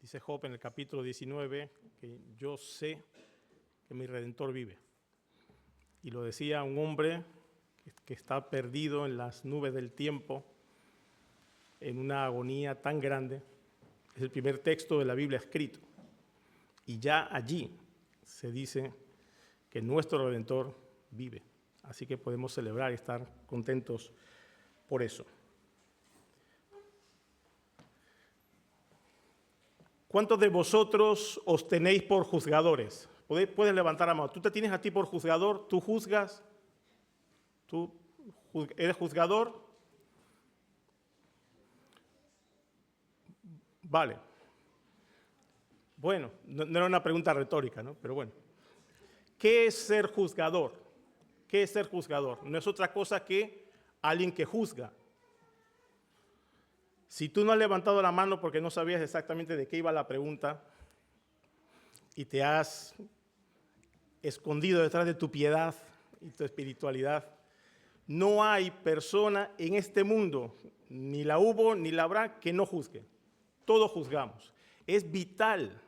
Dice Job en el capítulo 19 que yo sé que mi Redentor vive. Y lo decía un hombre que está perdido en las nubes del tiempo, en una agonía tan grande. Es el primer texto de la Biblia escrito. Y ya allí se dice que nuestro Redentor vive. Así que podemos celebrar y estar contentos por eso. ¿Cuántos de vosotros os tenéis por juzgadores? Puedes levantar la mano. ¿Tú te tienes a ti por juzgador? ¿Tú juzgas? ¿Tú eres juzgador? Vale. Bueno, no era una pregunta retórica, ¿no? Pero bueno. ¿Qué es ser juzgador? ¿Qué es ser juzgador? No es otra cosa que alguien que juzga. Si tú no has levantado la mano porque no sabías exactamente de qué iba la pregunta y te has escondido detrás de tu piedad y tu espiritualidad, no hay persona en este mundo, ni la hubo ni la habrá, que no juzgue. Todos juzgamos. Es vital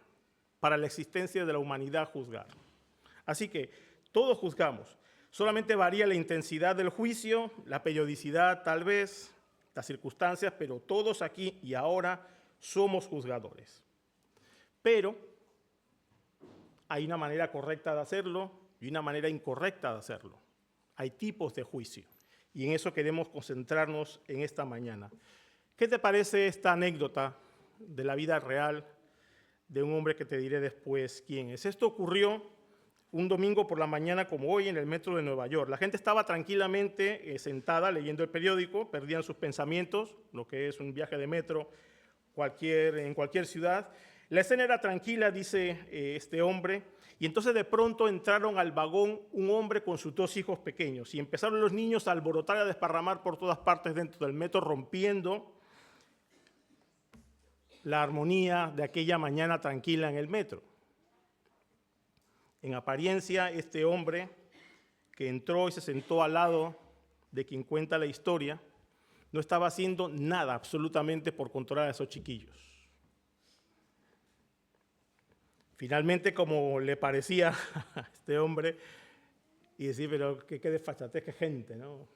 para la existencia de la humanidad juzgar. Así que todos juzgamos. Solamente varía la intensidad del juicio, la periodicidad tal vez, las circunstancias, pero todos aquí y ahora somos juzgadores. Pero hay una manera correcta de hacerlo y una manera incorrecta de hacerlo. Hay tipos de juicio y en eso queremos concentrarnos en esta mañana. ¿Qué te parece esta anécdota de la vida real de un hombre que te diré después quién es? Esto ocurrió un domingo por la mañana como hoy en el metro de Nueva York. La gente estaba tranquilamente sentada leyendo el periódico, perdían sus pensamientos, lo que es un viaje de metro en cualquier ciudad. La escena era tranquila, dice este hombre, y entonces de pronto entraron al vagón un hombre con sus 2 hijos pequeños y empezaron los niños a alborotar y a desparramar por todas partes dentro del metro, rompiendo la armonía de aquella mañana tranquila en el metro. En apariencia, este hombre que entró y se sentó al lado de quien cuenta la historia, no estaba haciendo nada absolutamente por controlar a esos chiquillos. Finalmente, como le parecía a este hombre, y decir, pero qué desfachatez, qué gente, ¿no?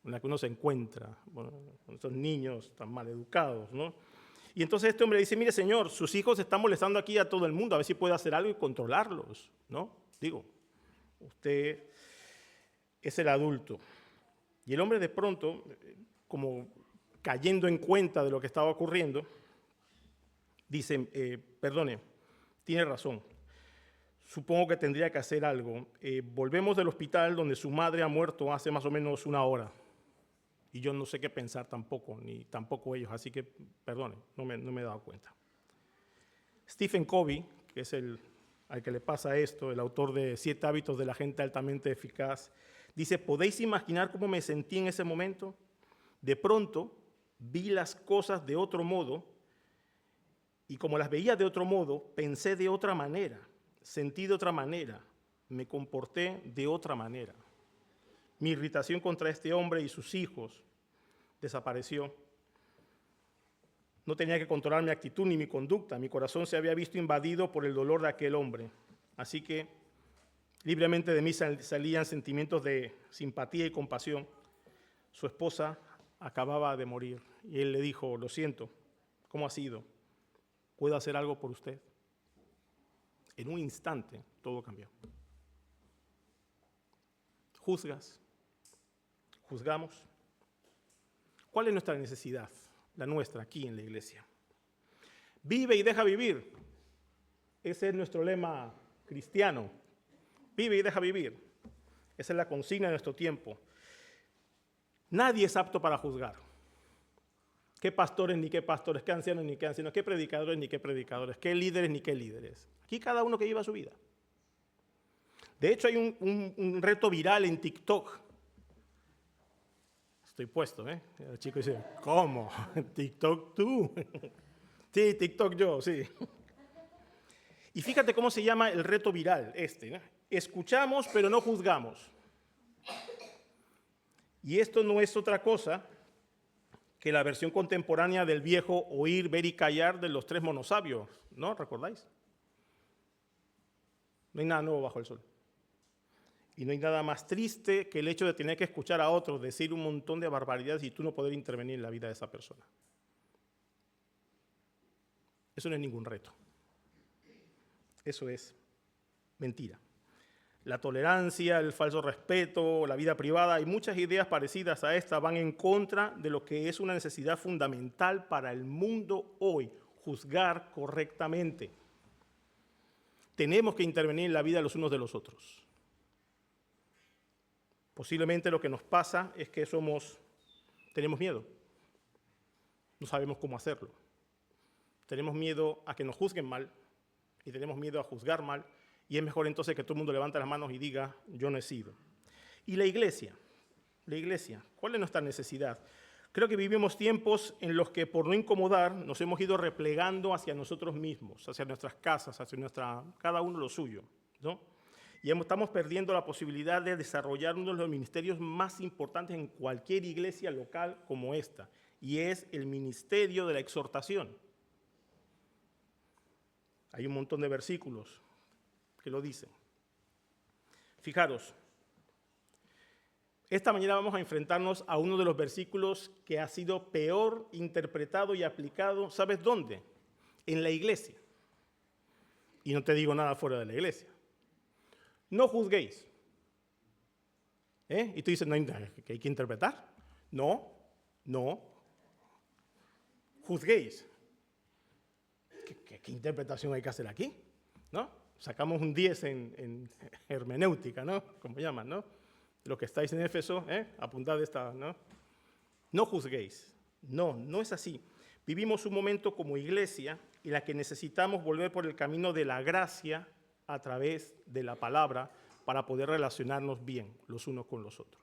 En la que uno se encuentra, bueno, con estos niños tan mal educados, ¿no? Y entonces este hombre dice, mire señor, sus hijos están molestando aquí a todo el mundo, a ver si puede hacer algo y controlarlos, ¿no? Digo, usted es el adulto. Y el hombre de pronto, como cayendo en cuenta de lo que estaba ocurriendo, dice, perdone, tiene razón, supongo que tendría que hacer algo. Volvemos del hospital donde su madre ha muerto hace más o menos 1 hora. Y yo no sé qué pensar tampoco, ni tampoco ellos, así que, perdone, no me he dado cuenta. Stephen Covey, que es al que le pasa esto, el autor de 7 hábitos de la gente altamente eficaz, dice, ¿podéis imaginar cómo me sentí en ese momento? De pronto vi las cosas de otro modo y como las veía de otro modo, pensé de otra manera, sentí de otra manera, me comporté de otra manera. Mi irritación contra este hombre y sus hijos desapareció. No tenía que controlar mi actitud ni mi conducta. Mi corazón se había visto invadido por el dolor de aquel hombre. Así que libremente de mí salían sentimientos de simpatía y compasión. Su esposa acababa de morir y él le dijo, lo siento, ¿cómo ha sido? ¿Puedo hacer algo por usted? En un instante todo cambió. Juzgas. Juzgamos. ¿Cuál es nuestra necesidad? La nuestra, aquí en la iglesia. Vive y deja vivir. Ese es nuestro lema cristiano. Vive y deja vivir. Esa es la consigna de nuestro tiempo. Nadie es apto para juzgar. ¿Qué pastores ni qué pastores? ¿Qué ancianos ni qué ancianos? ¿Qué predicadores ni qué predicadores? ¿Qué líderes ni qué líderes? Aquí cada uno que lleva su vida. De hecho, hay un reto viral en TikTok. Estoy puesto, ¿eh? El chico dice, ¿cómo? ¿TikTok tú? Sí, TikTok yo, sí. Y fíjate cómo se llama el reto viral ¿no? Escuchamos, pero no juzgamos. Y esto no es otra cosa que la versión contemporánea del viejo oír, ver y callar de los tres monosabios, ¿no? ¿Recordáis? No hay nada nuevo bajo el sol. Y no hay nada más triste que el hecho de tener que escuchar a otros decir un montón de barbaridades y tú no poder intervenir en la vida de esa persona. Eso no es ningún reto. Eso es mentira. La tolerancia, el falso respeto, la vida privada y muchas ideas parecidas a esta van en contra de lo que es una necesidad fundamental para el mundo hoy, juzgar correctamente. Tenemos que intervenir en la vida los unos de los otros. Posiblemente lo que nos pasa es que tenemos miedo. No sabemos cómo hacerlo. Tenemos miedo a que nos juzguen mal y tenemos miedo a juzgar mal. Y es mejor entonces que todo el mundo levante las manos y diga, yo no he sido. Y la iglesia, ¿cuál es nuestra necesidad? Creo que vivimos tiempos en los que por no incomodar nos hemos ido replegando hacia nosotros mismos, hacia nuestras casas, cada uno lo suyo, ¿no? Y estamos perdiendo la posibilidad de desarrollar uno de los ministerios más importantes en cualquier iglesia local como esta, y es el ministerio de la exhortación. Hay un montón de versículos que lo dicen. Fijaros, esta mañana vamos a enfrentarnos a uno de los versículos que ha sido peor interpretado y aplicado, ¿sabes dónde? En la iglesia. Y no te digo nada fuera de la iglesia. No juzguéis. Y tú dices, no, ¿que hay que interpretar? No. Juzguéis. ¿Qué interpretación hay que hacer aquí? ¿No? Sacamos un 10 en hermenéutica, ¿no? Como llaman, ¿no? Los que estáis en Éfeso, apuntad esta, ¿no? No juzguéis. No es así. Vivimos un momento como iglesia en la que necesitamos volver por el camino de la gracia a través de la palabra para poder relacionarnos bien los unos con los otros.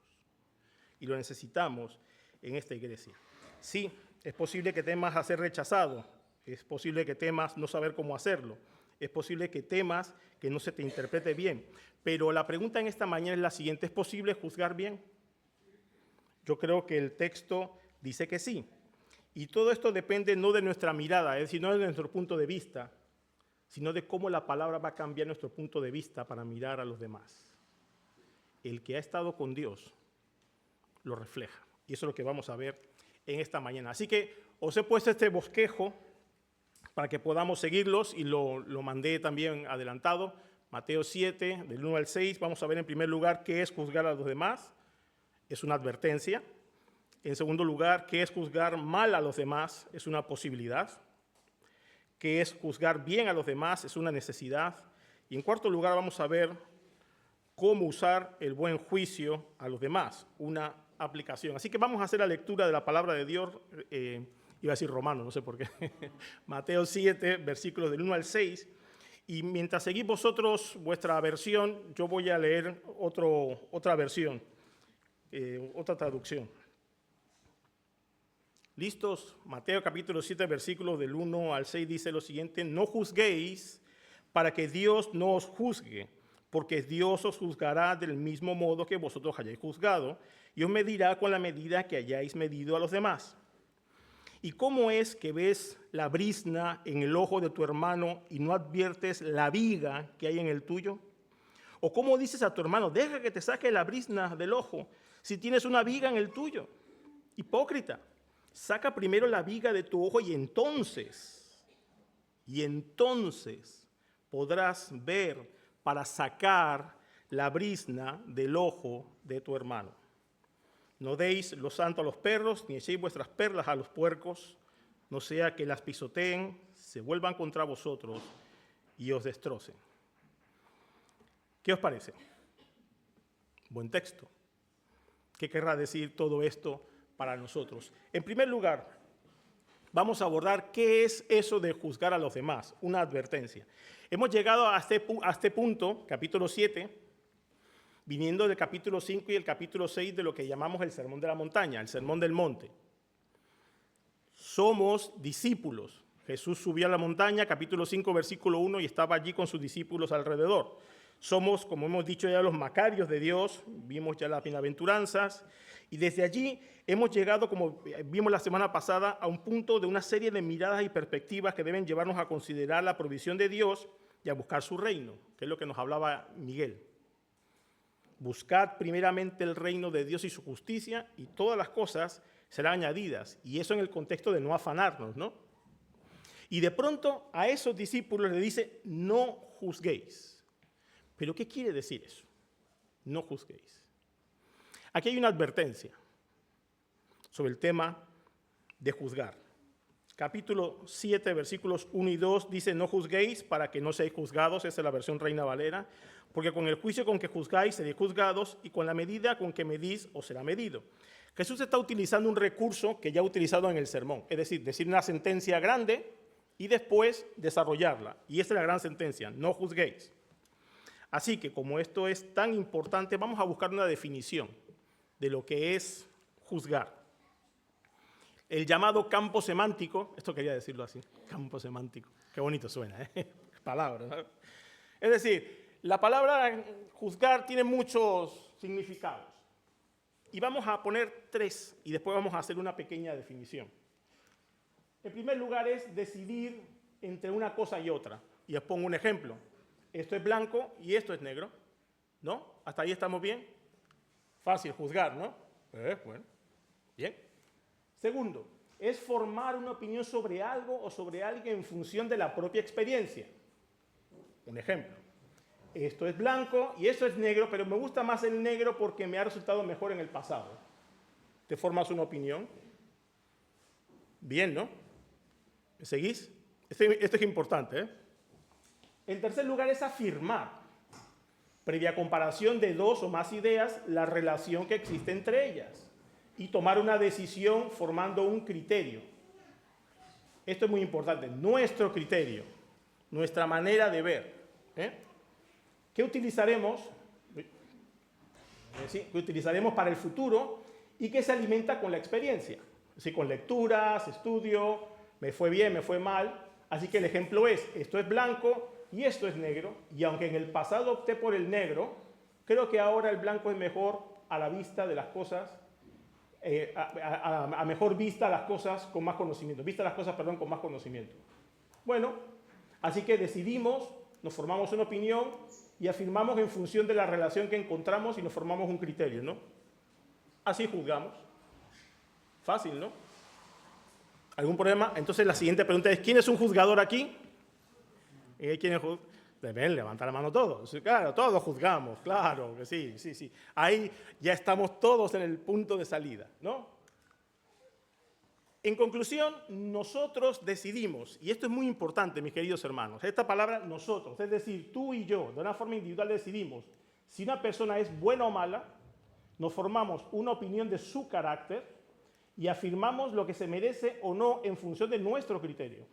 Y lo necesitamos en esta iglesia. Sí, es posible que temas a ser rechazado, es posible que temas no saber cómo hacerlo, es posible que temas que no se te interprete bien, pero la pregunta en esta mañana es la siguiente: ¿es posible juzgar bien? Yo creo que el texto dice que sí. Y todo esto depende no de nuestra mirada, es decir, no de nuestro punto de vista, sino de cómo la palabra va a cambiar nuestro punto de vista para mirar a los demás. El que ha estado con Dios lo refleja. Y eso es lo que vamos a ver en esta mañana. Así que os he puesto este bosquejo para que podamos seguirlos y lo mandé también adelantado. Mateo 7, del 1 al 6, vamos a ver en primer lugar qué es juzgar a los demás. Es una advertencia. En segundo lugar, qué es juzgar mal a los demás. Es una posibilidad. Qué es juzgar bien a los demás. Es una necesidad. Y en cuarto lugar vamos a ver cómo usar el buen juicio a los demás. Una aplicación. Así que vamos a hacer la lectura de la palabra de Dios. Iba a decir Romano, no sé por qué. Mateo 7, versículos del 1 al 6. Y mientras seguís vosotros vuestra versión, yo voy a leer otra versión, otra traducción. ¿Listos? Mateo capítulo 7, versículos del 1 al 6 dice lo siguiente: no juzguéis para que Dios no os juzgue, porque Dios os juzgará del mismo modo que vosotros hayáis juzgado, y os medirá con la medida que hayáis medido a los demás. ¿Y cómo es que ves la brizna en el ojo de tu hermano y no adviertes la viga que hay en el tuyo? ¿O cómo dices a tu hermano, deja que te saque la brizna del ojo si tienes una viga en el tuyo? Hipócrita, saca primero la viga de tu ojo y entonces podrás ver para sacar la brizna del ojo de tu hermano. No deis lo santo a los perros, ni echéis vuestras perlas a los puercos, no sea que las pisoteen, se vuelvan contra vosotros y os destrocen. ¿Qué os parece? Buen texto. ¿Qué querrá decir todo esto para nosotros? En primer lugar, vamos a abordar qué es eso de juzgar a los demás, una advertencia. Hemos llegado a este punto, capítulo 7, viniendo del capítulo 5 y el capítulo 6 de lo que llamamos el Sermón de la Montaña, el Sermón del Monte. Somos discípulos. Jesús subió a la montaña, capítulo 5, versículo 1, y estaba allí con sus discípulos alrededor. Somos, como hemos dicho ya, los macarios de Dios, vimos ya las bienaventuranzas, y desde allí hemos llegado, como vimos la semana pasada, a un punto de una serie de miradas y perspectivas que deben llevarnos a considerar la provisión de Dios y a buscar su reino, que es lo que nos hablaba Miguel. Buscad primeramente el reino de Dios y su justicia, y todas las cosas serán añadidas, y eso en el contexto de no afanarnos, ¿no? Y de pronto a esos discípulos le dice, no juzguéis. ¿Pero qué quiere decir eso? No juzguéis. Aquí hay una advertencia sobre el tema de juzgar. Capítulo 7, versículos 1 y 2 dice, no juzguéis para que no seáis juzgados, esa es la versión Reina Valera, porque con el juicio con que juzgáis seréis juzgados y con la medida con que medís os será medido. Jesús está utilizando un recurso que ya ha utilizado en el sermón, es decir una sentencia grande y después desarrollarla. Y esta es la gran sentencia, no juzguéis. Así que como esto es tan importante, vamos a buscar una definición de lo que es juzgar. El llamado campo semántico, esto quería decirlo así, campo semántico, qué bonito suena, ¿eh? Palabra, ¿no? Es decir, la palabra juzgar tiene muchos significados. Y vamos a poner 3 y después vamos a hacer una pequeña definición. En primer lugar es decidir entre una cosa y otra. Y os pongo un ejemplo. Esto es blanco y esto es negro, ¿no? ¿Hasta ahí estamos bien? Fácil juzgar, ¿no? Bueno, bien. Segundo, es formar una opinión sobre algo o sobre alguien en función de la propia experiencia. Un ejemplo. Esto es blanco y esto es negro, pero me gusta más el negro porque me ha resultado mejor en el pasado. ¿Te formas una opinión? Bien, ¿no? ¿Me seguís? Esto es importante, ¿eh? En tercer lugar es afirmar, previa comparación de 2 o más ideas, la relación que existe entre ellas y tomar una decisión formando un criterio. Esto es muy importante, nuestro criterio, nuestra manera de ver. ¿Qué utilizaremos? ¿Qué utilizaremos para el futuro y que se alimenta con la experiencia? Es decir, con lecturas, estudio, me fue bien, me fue mal. Así que el ejemplo es, esto es blanco y esto es negro, y aunque en el pasado opté por el negro, creo que ahora el blanco es mejor a la vista de las cosas, a mejor vista las cosas con más conocimiento, con más conocimiento. Bueno, así que decidimos, nos formamos una opinión y afirmamos en función de la relación que encontramos y nos formamos un criterio, ¿no? Así juzgamos. Fácil, ¿no? ¿Algún problema? Entonces la siguiente pregunta es, ¿quién es un juzgador aquí? ¿Quién es juzgador? Deben levantar la mano todos. Claro, todos juzgamos, claro que sí, sí, sí. Ahí ya estamos todos en el punto de salida, ¿no? En conclusión, nosotros decidimos, y esto es muy importante, mis queridos hermanos, esta palabra nosotros, es decir, tú y yo, de una forma individual decidimos si una persona es buena o mala, nos formamos una opinión de su carácter y afirmamos lo que se merece o no en función de nuestro criterio.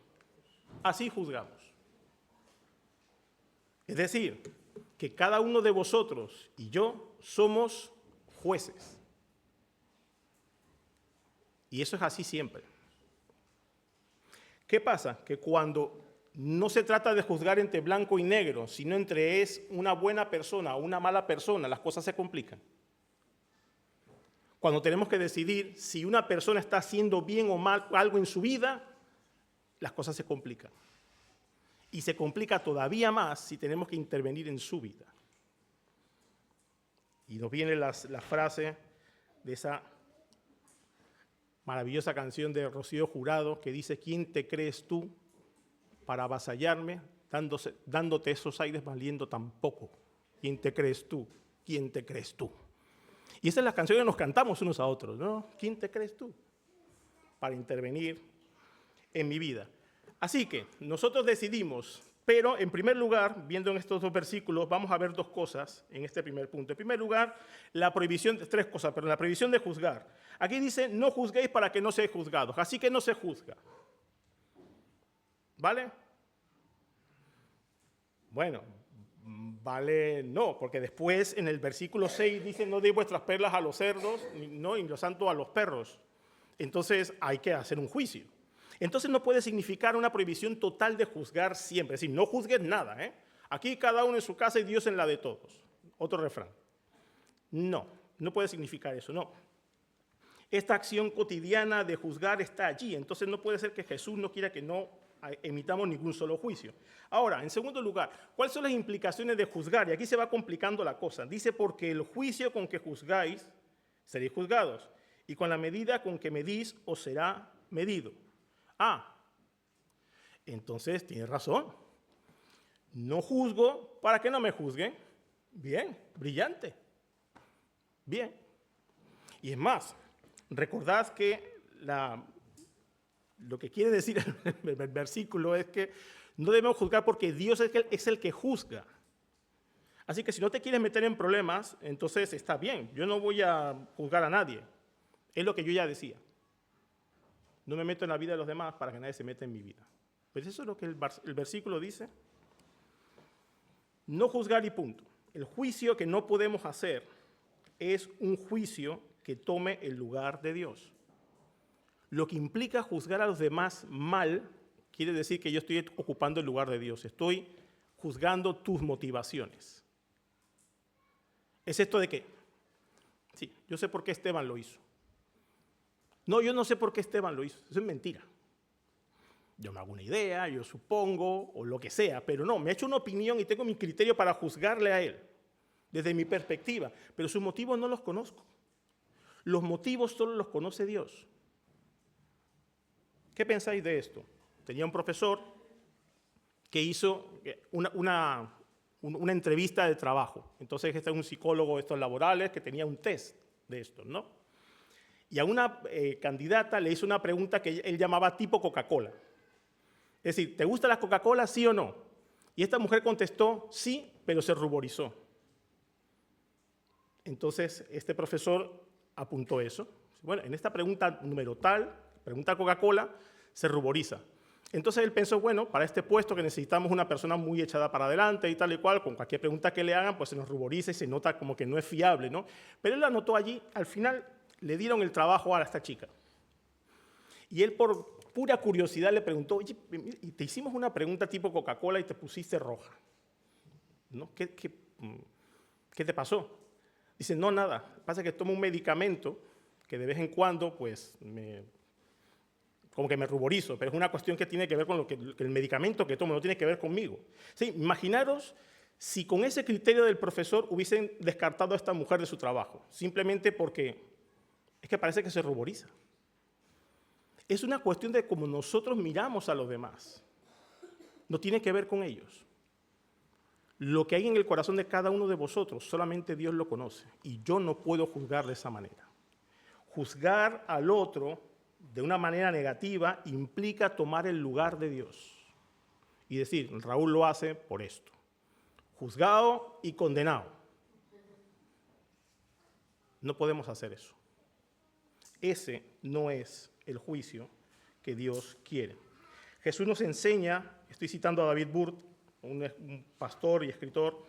Así juzgamos. Es decir, que cada uno de vosotros y yo somos jueces. Y eso es así siempre. ¿Qué pasa? Que cuando no se trata de juzgar entre blanco y negro, sino entre es una buena persona o una mala persona, las cosas se complican. Cuando tenemos que decidir si una persona está haciendo bien o mal algo en su vida, las cosas se complican. Y se complica todavía más si tenemos que intervenir en su vida. Y nos viene la frase de esa maravillosa canción de Rocío Jurado que dice, ¿quién te crees tú para avasallarme dándote esos aires valiendo tan poco? ¿Quién te crees tú? ¿Quién te crees tú? Y esa es la canción que nos cantamos unos a otros, ¿no? ¿Quién te crees tú para intervenir en mi vida? Así que nosotros decidimos, pero en primer lugar, viendo en estos 2 versículos, vamos a ver 2 cosas en este primer punto. En primer lugar, la prohibición, 3 cosas, pero la prohibición de juzgar. Aquí dice, no juzguéis para que no seáis juzgados, así que no se juzga. ¿Vale? Bueno, vale no, porque después en el versículo 6 dice, no deis vuestras perlas a los cerdos, no, y lo santo a los perros. Entonces hay que hacer un juicio. Entonces no puede significar una prohibición total de juzgar siempre, es decir, no juzgues nada, Aquí cada uno en su casa y Dios en la de todos. Otro refrán. No, no puede significar eso, no. Esta acción cotidiana de juzgar está allí, entonces no puede ser que Jesús no quiera que no emitamos ningún solo juicio. Ahora, en segundo lugar, ¿cuáles son las implicaciones de juzgar? Y aquí se va complicando la cosa. Dice, porque el juicio con que juzgáis, seréis juzgados, y con la medida con que medís, os será medido. Entonces tiene razón. No juzgo para que no me juzguen. Bien, brillante. Bien. Y es más, recordad que lo que quiere decir el versículo es que no debemos juzgar porque Dios es el que juzga. Así que si no te quieres meter en problemas, entonces está bien. Yo no voy a juzgar a nadie. Es lo que yo ya decía. No me meto en la vida de los demás para que nadie se meta en mi vida. Pues eso es lo que el versículo dice. No juzgar y punto. El juicio que no podemos hacer es un juicio que tome el lugar de Dios. Lo que implica juzgar a los demás mal quiere decir que yo estoy ocupando el lugar de Dios. Estoy juzgando tus motivaciones. Es esto de que, sí, yo sé por qué Esteban lo hizo. No, yo no sé por qué Esteban lo hizo. Eso es mentira. Yo me hago una idea, yo supongo, o lo que sea, pero no, me he hecho una opinión y tengo mi criterio para juzgarle a él, desde mi perspectiva, pero sus motivos no los conozco. Los motivos solo los conoce Dios. ¿Qué pensáis de esto? Tenía un profesor que hizo una entrevista de trabajo. Entonces, este es un psicólogo de estos laborales que tenía un test de estos, ¿no? Y a una candidata le hizo una pregunta que él llamaba tipo Coca-Cola. Es decir, ¿te gusta la Coca-Cola, sí o no? Y esta mujer contestó sí, pero se ruborizó. Entonces, este profesor apuntó eso. Bueno, en esta pregunta número tal, pregunta Coca-Cola, se ruboriza. Entonces él pensó, bueno, para este puesto que necesitamos una persona muy echada para adelante y tal y cual, con cualquier pregunta que le hagan, pues se nos ruboriza y se nota como que no es fiable, ¿no? Pero él lo anotó allí, al final le dieron el trabajo a esta chica. Y él por pura curiosidad le preguntó, oye, y te hicimos una pregunta tipo Coca-Cola y te pusiste roja, ¿no? ¿Qué te pasó? Dice, no, nada, pasa que tomo un medicamento que de vez en cuando, pues, como que me ruborizo, pero es una cuestión que tiene que ver con lo que el medicamento que tomo, no tiene que ver conmigo. Sí, imaginaros si con ese criterio del profesor hubiesen descartado a esta mujer de su trabajo, simplemente porque es que parece que se ruboriza. Es una cuestión de cómo nosotros miramos a los demás. No tiene que ver con ellos. Lo que hay en el corazón de cada uno de vosotros, solamente Dios lo conoce. Y yo no puedo juzgar de esa manera. Juzgar al otro de una manera negativa implica tomar el lugar de Dios. Y decir, Raúl lo hace por esto. Juzgado y condenado. No podemos hacer eso. Ese no es el juicio que Dios quiere. Jesús nos enseña, estoy citando a David Burt, un pastor y escritor,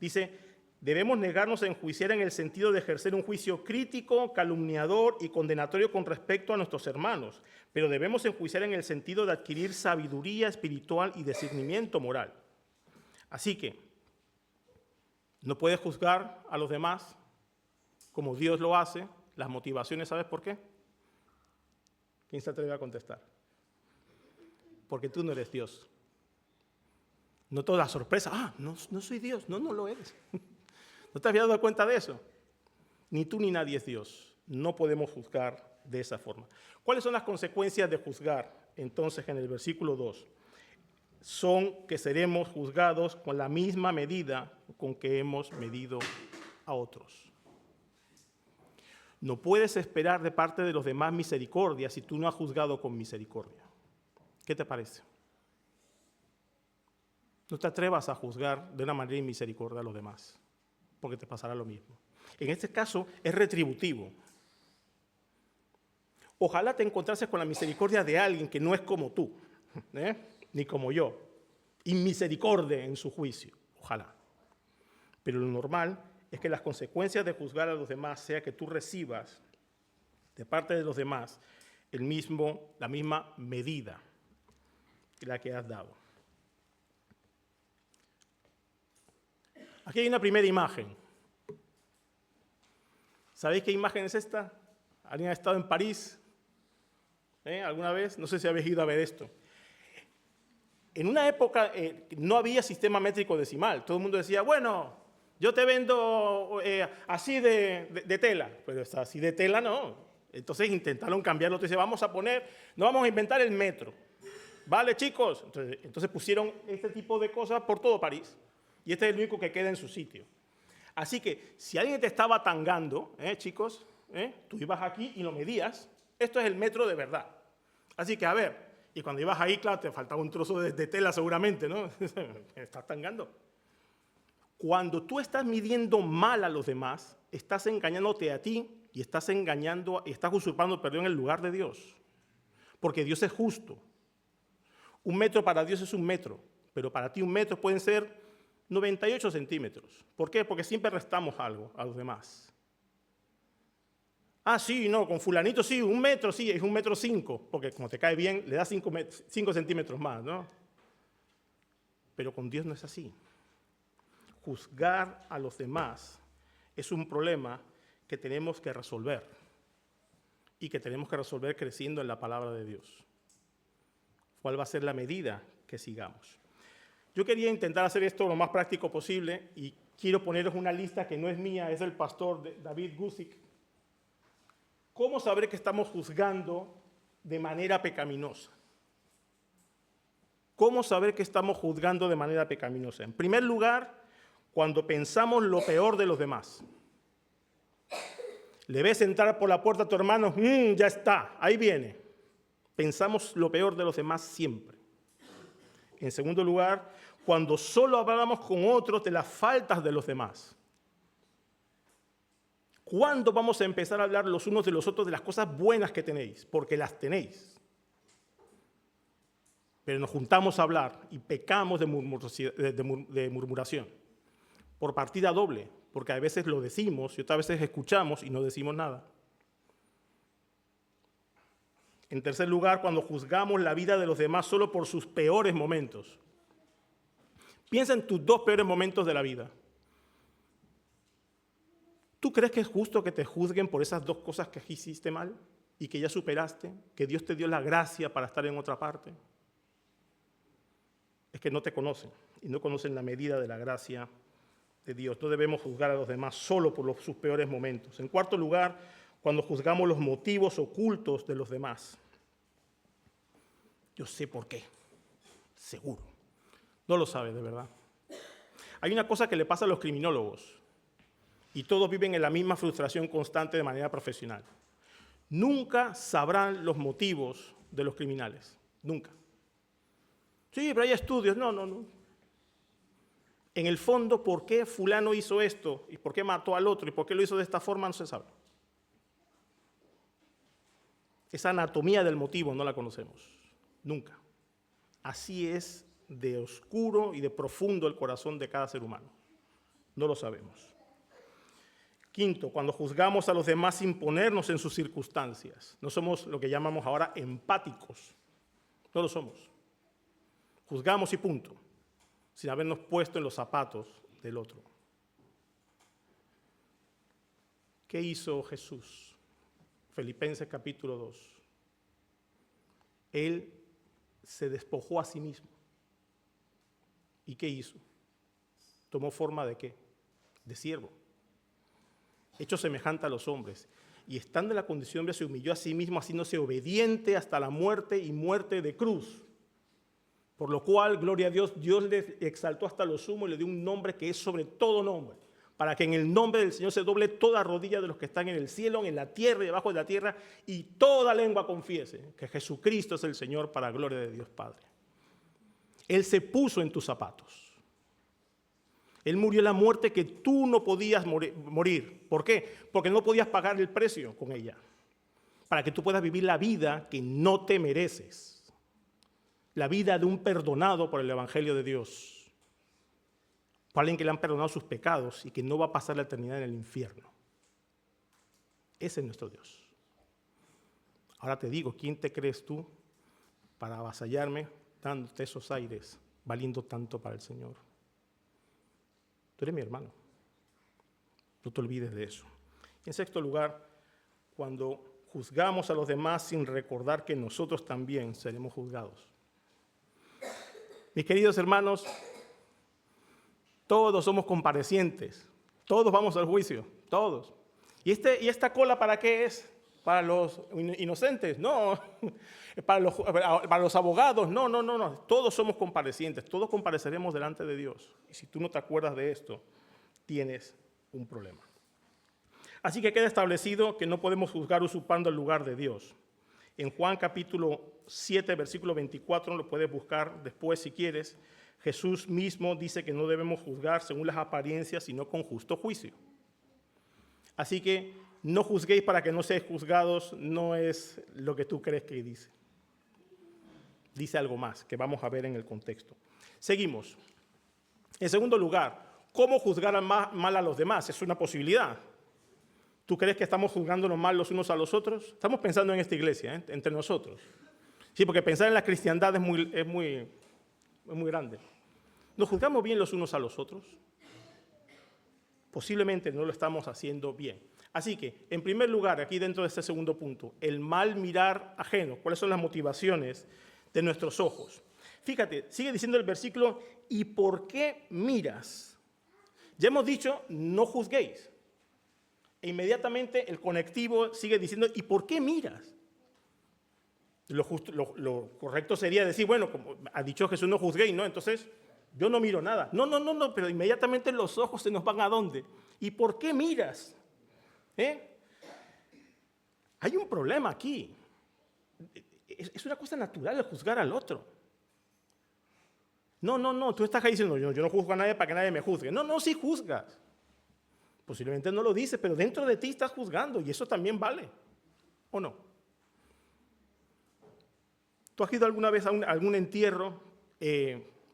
dice, debemos negarnos a enjuiciar en el sentido de ejercer un juicio crítico, calumniador y condenatorio con respecto a nuestros hermanos, pero debemos enjuiciar en el sentido de adquirir sabiduría espiritual y discernimiento moral. Así que, no puedes juzgar a los demás como Dios lo hace. Las motivaciones, ¿sabes por qué? ¿Quién se atreve a contestar? Porque tú no eres Dios. No toda sorpresa, no soy Dios, no lo eres. ¿No te habías dado cuenta de eso? Ni tú ni nadie es Dios. No podemos juzgar de esa forma. ¿Cuáles son las consecuencias de juzgar? Entonces, en el versículo 2, son que seremos juzgados con la misma medida con que hemos medido a otros. No puedes esperar de parte de los demás misericordia si tú no has juzgado con misericordia. ¿Qué te parece? No te atrevas a juzgar de una manera inmisericordia a los demás, porque te pasará lo mismo. En este caso es retributivo. Ojalá te encontrases con la misericordia de alguien que no es como tú, ni como yo, inmisericordia en su juicio. Ojalá. Pero lo normal es que las consecuencias de juzgar a los demás sea que tú recibas de parte de los demás la misma medida que la que has dado. Aquí hay una primera imagen. ¿Sabéis qué imagen es esta? ¿Alguien ha estado en París? ¿Alguna vez? No sé si habéis ido a ver esto. En una época no había sistema métrico decimal. Todo el mundo decía, bueno, yo te vendo así de tela. Pero así de tela no. Entonces intentaron cambiarlo. Entonces no vamos a inventar el metro. ¿Vale, chicos? Entonces pusieron este tipo de cosas por todo París. Y este es el único que queda en su sitio. Así que si alguien te estaba tangando, chicos, tú ibas aquí y lo medías. Esto es el metro de verdad. Así que, a ver, y cuando ibas ahí, claro, te faltaba un trozo de tela seguramente, ¿no? Estás tangando. Cuando tú estás midiendo mal a los demás, estás engañándote a ti y estás usurpando, el lugar de Dios. Porque Dios es justo. Un metro para Dios es un metro, pero para ti un metro pueden ser 98 centímetros. ¿Por qué? Porque siempre restamos algo a los demás. Ah, sí, no, con fulanito sí, un metro sí, es 1,5 metros, porque como te cae bien, le das 5 centímetros más, ¿no? Pero con Dios no es así. Juzgar a los demás es un problema que tenemos que resolver y que tenemos que resolver creciendo en la palabra de Dios. ¿Cuál va a ser la medida que sigamos? Yo quería intentar hacer esto lo más práctico posible y quiero poneros una lista que no es mía, es del pastor David Guzik. ¿Cómo saber que estamos juzgando de manera pecaminosa? ¿Cómo saber que estamos juzgando de manera pecaminosa? En primer lugar, cuando pensamos lo peor de los demás. Le ves entrar por la puerta a tu hermano, ya está, ahí viene. Pensamos lo peor de los demás siempre. En segundo lugar, cuando solo hablamos con otros de las faltas de los demás. ¿Cuándo vamos a empezar a hablar los unos de los otros de las cosas buenas que tenéis? Porque las tenéis. Pero nos juntamos a hablar y pecamos de murmuración. Por partida doble, porque a veces lo decimos y otras veces escuchamos y no decimos nada. En tercer lugar, cuando juzgamos la vida de los demás solo por sus peores momentos. Piensa en tus 2 peores momentos de la vida. ¿Tú crees que es justo que te juzguen por esas 2 cosas que hiciste mal y que ya superaste? ¿Que Dios te dio la gracia para estar en otra parte? Es que no te conocen y no conocen la medida de la gracia de Dios. No debemos juzgar a los demás solo por sus peores momentos. En cuarto lugar, cuando juzgamos los motivos ocultos de los demás. Yo sé por qué, seguro. No lo sabes de verdad. Hay una cosa que le pasa a los criminólogos y todos viven en la misma frustración constante de manera profesional. Nunca sabrán los motivos de los criminales, nunca. Sí, pero hay estudios, no. En el fondo, ¿por qué fulano hizo esto? ¿Y por qué mató al otro? ¿Y por qué lo hizo de esta forma? No se sabe. Esa anatomía del motivo no la conocemos, nunca. Así es de oscuro y de profundo el corazón de cada ser humano. No lo sabemos. Quinto, cuando juzgamos a los demás sin ponernos en sus circunstancias. No somos lo que llamamos ahora empáticos. No lo somos. Juzgamos y punto, sin habernos puesto en los zapatos del otro. ¿Qué hizo Jesús? Filipenses capítulo 2. Él se despojó a sí mismo. ¿Y qué hizo? ¿Tomó forma de qué? De siervo. Hecho semejante a los hombres. Y estando en la condición de hombre se humilló a sí mismo, haciéndose obediente hasta la muerte y muerte de cruz. Por lo cual, gloria a Dios, Dios le exaltó hasta lo sumo y le dio un nombre que es sobre todo nombre, para que en el nombre del Señor se doble toda rodilla de los que están en el cielo, en la tierra y debajo de la tierra, y toda lengua confiese que Jesucristo es el Señor para gloria de Dios Padre. Él se puso en tus zapatos. Él murió la muerte que tú no podías morir. ¿Por qué? Porque no podías pagar el precio con ella. Para que tú puedas vivir la vida que no te mereces. La vida de un perdonado por el Evangelio de Dios. Para alguien que le han perdonado sus pecados y que no va a pasar la eternidad en el infierno. Ese es nuestro Dios. Ahora te digo, ¿quién te crees tú para avasallarme dándote esos aires, valiendo tanto para el Señor? Tú eres mi hermano. No te olvides de eso. En sexto lugar, cuando juzgamos a los demás sin recordar que nosotros también seremos juzgados. Mis queridos hermanos, todos somos comparecientes. Todos vamos al juicio, todos. ¿Y esta cola para qué es? ¿Para los inocentes? No. ¿Para los abogados? No. Todos somos comparecientes. Todos compareceremos delante de Dios. Y si tú no te acuerdas de esto, tienes un problema. Así que queda establecido que no podemos juzgar usurpando el lugar de Dios. En Juan capítulo 7, versículo 24, lo puedes buscar después si quieres, Jesús mismo dice que no debemos juzgar según las apariencias, sino con justo juicio. Así que no juzguéis para que no seáis juzgados, no es lo que tú crees que dice. Dice algo más que vamos a ver en el contexto. Seguimos. En segundo lugar, ¿cómo juzgar mal a los demás? Es una posibilidad. ¿Tú crees que estamos juzgándonos mal los unos a los otros? Estamos pensando en esta iglesia, entre nosotros. Sí, porque pensar en la cristiandad es muy grande. ¿Nos juzgamos bien los unos a los otros? Posiblemente no lo estamos haciendo bien. Así que, en primer lugar, aquí dentro de este segundo punto, el mal mirar ajeno. ¿Cuáles son las motivaciones de nuestros ojos? Fíjate, sigue diciendo el versículo, ¿y por qué miras? Ya hemos dicho, no juzguéis. E inmediatamente el conectivo sigue diciendo, ¿y por qué miras? Lo correcto sería decir, bueno, como ha dicho Jesús, no juzguéis, ¿no? Entonces, yo no miro nada. No, pero inmediatamente los ojos se nos van ¿a dónde? ¿Y por qué miras? Hay un problema aquí. Es una cosa natural el juzgar al otro. No, tú estás ahí diciendo, yo no juzgo a nadie para que nadie me juzgue. No, sí juzgas. Posiblemente no lo dices, pero dentro de ti estás juzgando y eso también vale, ¿o no? ¿Tú has ido alguna vez a algún entierro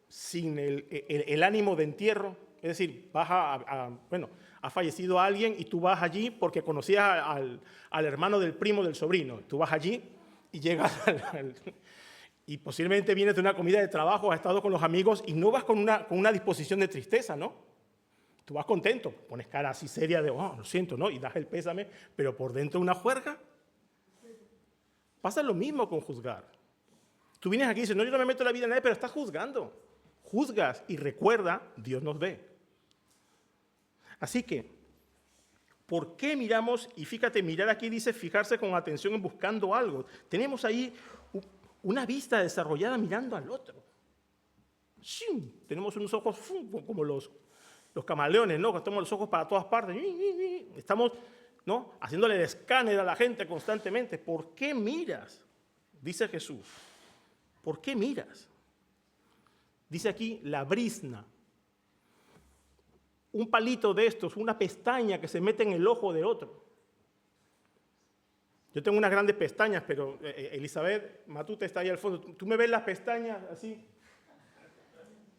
sin el ánimo de entierro? Es decir, vas ha fallecido alguien y tú vas allí porque conocías al hermano del primo del sobrino. Tú vas allí y llegas y posiblemente vienes de una comida de trabajo, has estado con los amigos y no vas con una disposición de tristeza, ¿no? Tú vas contento, pones cara así seria de, lo siento, ¿no? Y das el pésame, pero por dentro una juerga. Pasa lo mismo con juzgar. Tú vienes aquí y dices, no, yo no me meto en la vida de nadie, pero estás juzgando. Juzgas y recuerda, Dios nos ve. Así que, ¿por qué miramos? Y fíjate, mirar aquí dice fijarse con atención en buscando algo. Tenemos ahí una vista desarrollada mirando al otro. ¡Shum! Tenemos unos ojos como los camaleones, ¿no? Que tenemos los ojos para todas partes. Estamos, ¿no?, haciéndole el escáner a la gente constantemente. ¿Por qué miras? Dice Jesús. ¿Por qué miras? Dice aquí la brizna. Un palito de estos, una pestaña que se mete en el ojo del otro. Yo tengo unas grandes pestañas, pero Elizabeth Matute está ahí al fondo. ¿Tú me ves las pestañas así?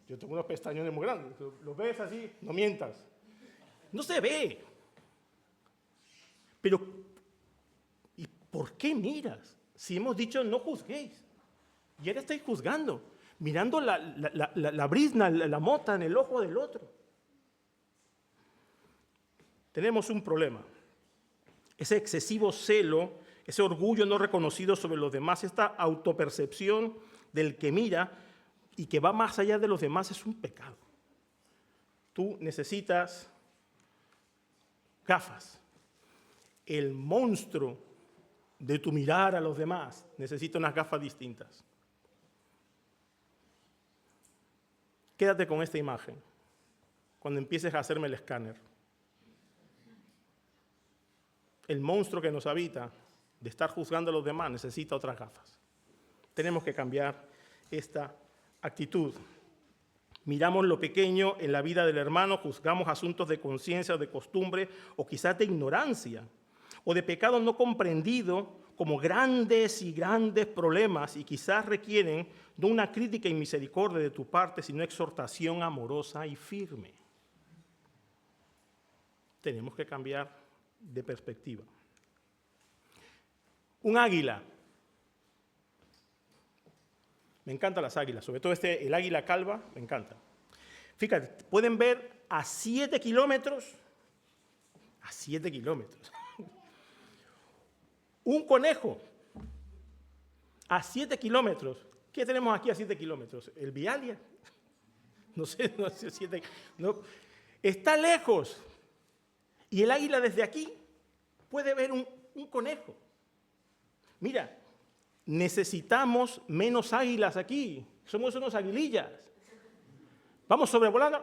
Yo tengo unos pestañones muy grandes. ¿Los ves así? No mientas. No se ve. Pero, ¿y por qué miras? Si hemos dicho no juzguéis. Y ahora estáis juzgando, mirando la brizna, la mota en el ojo del otro. Tenemos un problema. Ese excesivo celo, ese orgullo no reconocido sobre los demás, esta autopercepción del que mira y que va más allá de los demás es un pecado. Tú necesitas gafas. El monstruo de tu mirar a los demás necesita unas gafas distintas. Quédate con esta imagen cuando empieces a hacerme el escáner. El monstruo que nos habita de estar juzgando a los demás necesita otras gafas. Tenemos que cambiar esta actitud. Miramos lo pequeño en la vida del hermano, juzgamos asuntos de conciencia o de costumbre o quizás de ignorancia o de pecado no comprendido como grandes y grandes problemas y quizás requieren no una crítica y misericordia de tu parte, sino exhortación amorosa y firme. Tenemos que cambiar de perspectiva. Un águila. Me encantan las águilas, sobre todo el águila calva, me encanta. Fíjate, pueden ver a 7 kilómetros. A 7 kilómetros. Un conejo a 7 kilómetros. ¿Qué tenemos aquí a 7 kilómetros? El Vialia. No sé, 7. No. Está lejos. Y el águila desde aquí puede ver un conejo. Mira, necesitamos menos águilas aquí. Somos unos aguilillas. Vamos sobrevolando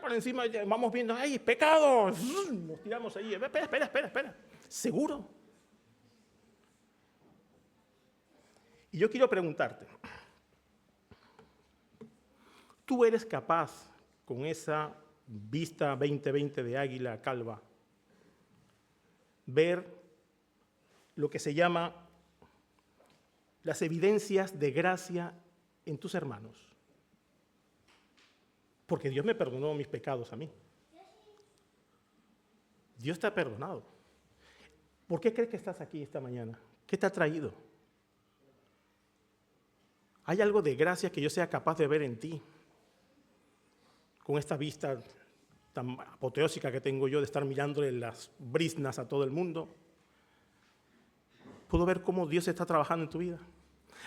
por encima, vamos viendo, ¡ay, pecado! Nos tiramos ahí. Espera. ¿Seguro? Y yo quiero preguntarte, ¿tú eres capaz con esa vista 20/20 de águila calva ver lo que se llama las evidencias de gracia en tus hermanos? Porque Dios me perdonó mis pecados a mí. Dios te ha perdonado. ¿Por qué crees que estás aquí esta mañana? ¿Qué te ha traído? ¿Hay algo de gracia que yo sea capaz de ver en ti? Con esta vista tan apoteósica que tengo yo de estar mirándole las briznas a todo el mundo. Puedo ver cómo Dios está trabajando en tu vida.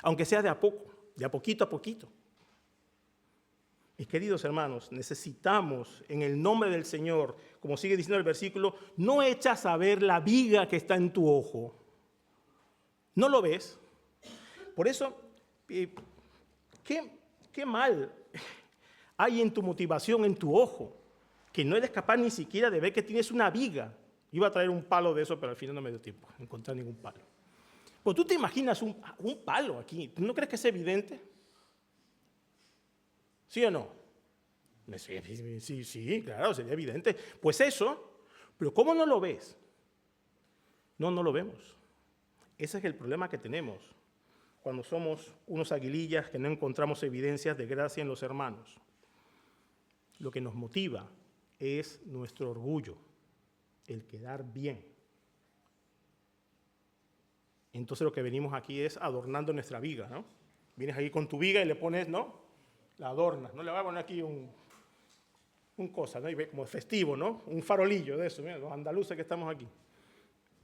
Aunque sea de a poco, de a poquito a poquito. Mis queridos hermanos, necesitamos, en el nombre del Señor, como sigue diciendo el versículo, no echas a ver la viga que está en tu ojo. ¿No lo ves? Por eso, ¿qué mal hay en tu motivación, en tu ojo? Que no eres capaz ni siquiera de ver que tienes una viga. Iba a traer un palo de eso, pero al final no me dio tiempo de encontrar ningún palo. Pues tú te imaginas un palo aquí. ¿Tú no crees que es evidente? ¿Sí o no? Sí, claro, sería evidente. Pues eso, pero ¿cómo no lo ves? No lo vemos. Ese es el problema que tenemos cuando somos unos aguilillas que no encontramos evidencias de gracia en los hermanos. Lo que nos motiva es nuestro orgullo, el quedar bien. Entonces lo que venimos aquí es adornando nuestra viga, ¿no? Vienes aquí con tu viga y le pones, ¿no? La adornas, ¿no? Le voy a poner aquí un cosa, ¿no? Y ve como festivo, ¿no? Un farolillo de eso, mira, los andaluces que estamos aquí.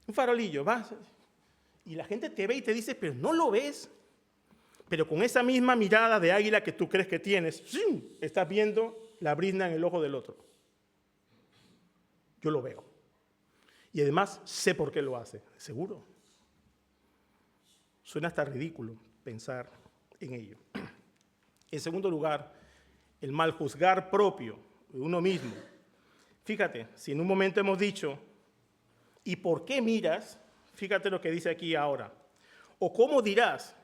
Un farolillo, vas. Y la gente te ve y te dice, pero no lo ves. Pero con esa misma mirada de águila que tú crees que tienes, ¡sí!, estás viendo la brizna en el ojo del otro. Yo lo veo. Y además sé por qué lo hace, seguro. Suena hasta ridículo pensar en ello. En segundo lugar, el mal juzgar propio de uno mismo. Fíjate, si en un momento hemos dicho, ¿y por qué miras? Fíjate lo que dice aquí ahora. O cómo dirás.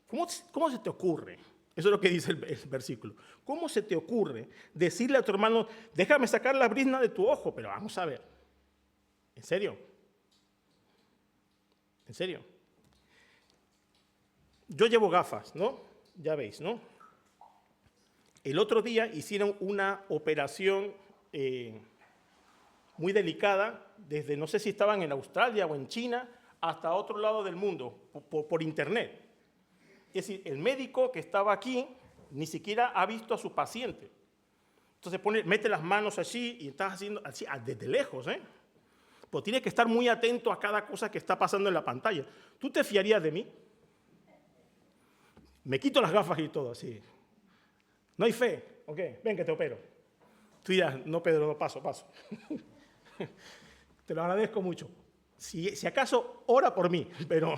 ¿Cómo se te ocurre? Eso es lo que dice el versículo. ¿Cómo se te ocurre decirle a tu hermano, déjame sacar la brizna de tu ojo? Pero vamos a ver. ¿En serio? ¿En serio? Yo llevo gafas, ¿no? Ya veis, ¿no? El otro día hicieron una operación muy delicada, desde no sé si estaban en Australia o en China, hasta otro lado del mundo, por internet. Es decir, el médico que estaba aquí ni siquiera ha visto a su paciente. Entonces mete las manos allí y estás haciendo así, desde lejos, ¿eh? Pues tienes que estar muy atento a cada cosa que está pasando en la pantalla. ¿Tú te fiarías de mí? Me quito las gafas y todo, así. No hay fe. Ok, ven que te opero. Tú dirás, no, Pedro, no, paso. Te lo agradezco mucho. Si acaso, ora por mí, pero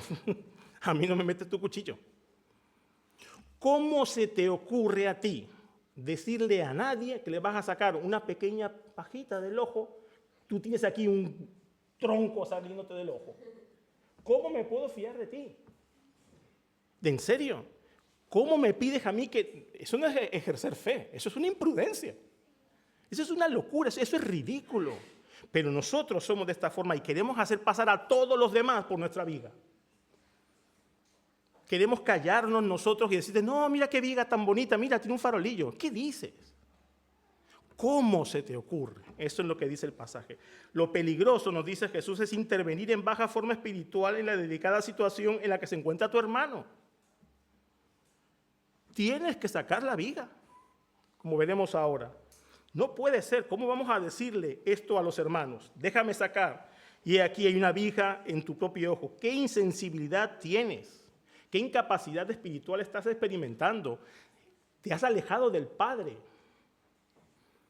a mí no me metes tu cuchillo. ¿Cómo se te ocurre a ti decirle a nadie que le vas a sacar una pequeña pajita del ojo? Tú tienes aquí un tronco saliéndote del ojo. ¿Cómo me puedo fiar de ti? ¿En serio? ¿Cómo me pides a mí que...? Eso no es ejercer fe, eso es una imprudencia. Eso es una locura, eso es ridículo. Pero nosotros somos de esta forma y queremos hacer pasar a todos los demás por nuestra viga. Queremos callarnos nosotros y decirte, no, mira qué viga tan bonita, mira, tiene un farolillo. ¿Qué dices? ¿Cómo se te ocurre? Eso es lo que dice el pasaje. Lo peligroso, nos dice Jesús, es intervenir en baja forma espiritual en la delicada situación en la que se encuentra tu hermano. Tienes que sacar la viga, como veremos ahora. No puede ser. ¿Cómo vamos a decirle esto a los hermanos? Déjame sacar. Y aquí hay una viga en tu propio ojo. ¿Qué insensibilidad tienes? ¿Qué incapacidad espiritual estás experimentando? Te has alejado del Padre.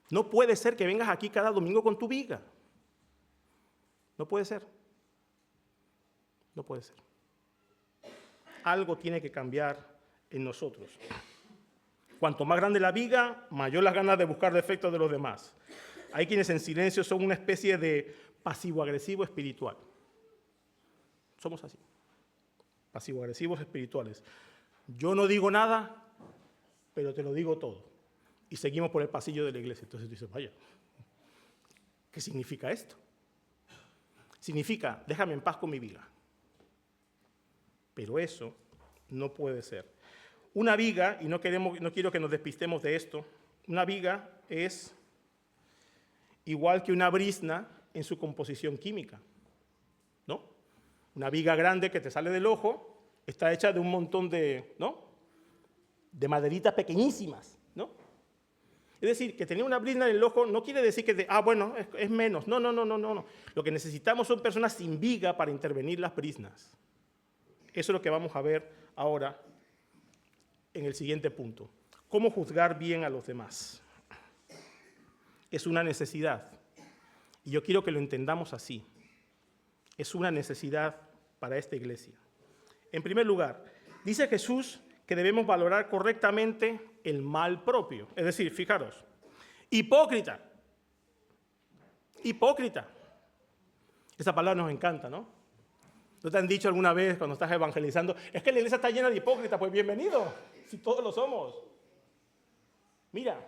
No puede ser que vengas aquí cada domingo con tu viga. No puede ser. No puede ser. Algo tiene que cambiar en nosotros. Cuanto más grande la viga, mayor las ganas de buscar defectos de los demás. Hay quienes en silencio son una especie de pasivo-agresivo espiritual. Somos así. Pasivo-agresivos espirituales. Yo no digo nada, pero te lo digo todo. Y seguimos por el pasillo de la iglesia. Entonces tú dices, vaya, ¿qué significa esto? Significa, déjame en paz con mi viga. Pero eso no puede ser. Una viga, y no quiero que nos despistemos de esto, una viga es igual que una brizna en su composición química, ¿no? Una viga grande que te sale del ojo está hecha de un montón de, ¿no?, de maderitas pequeñísimas, ¿no? Es decir, que tener una brizna en el ojo no quiere decir que, bueno, es menos. No. Lo que necesitamos son personas sin viga para intervenir las briznas. Eso es lo que vamos a ver ahora en el siguiente punto. ¿Cómo juzgar bien a los demás? Es una necesidad. Y yo quiero que lo entendamos así. Es una necesidad para esta iglesia. En primer lugar, dice Jesús que debemos valorar correctamente el mal propio. Es decir, fijaros, hipócrita. Hipócrita. Esa palabra nos encanta, ¿no? ¿No te han dicho alguna vez cuando estás evangelizando, es que la iglesia está llena de hipócritas? Pues bienvenido, si todos lo somos. Mira,